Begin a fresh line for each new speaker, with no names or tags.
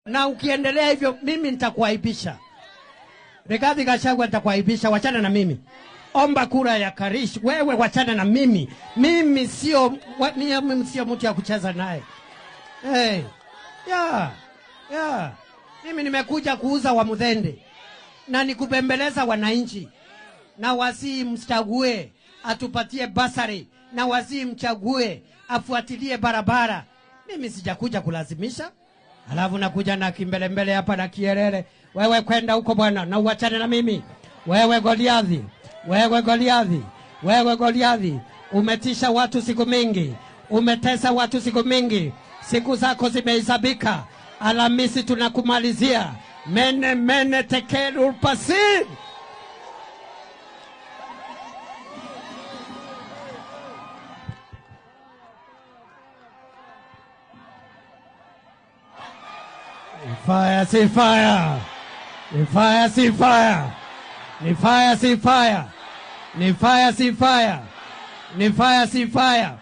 Na ukiendelea hivyo mimi nitakuaibisha. Rigathi Gachagua nitakuaibisha, wachana na mimi. Omba kura ya Karish, wewe wachana na mimi. Mimi sio mtu ya kucheza naye. Hey. Mimi nimekuja kuuza wa Muthende. Na nikubembeleza wananchi. Na wasi mchague atupatie basari, na wasi mchague afuatilie barabara. Mimi sijakuja kulazimisha. Alafu nakuja na kimbelembele hapa na kierere. Wewe kwenda huko bwana, na uachane na mimi. Wewe Goliathi. Umetisha watu siku mingi. Umetesa watu siku mingi. Siku zako zimehesabika. Alhamisi tunakumalizia. Mene tekeru pasi. Fire, see fire. Ni fire, see fire. Ni fire, see fire. Ni fire, see fire. Ni fire, see fire.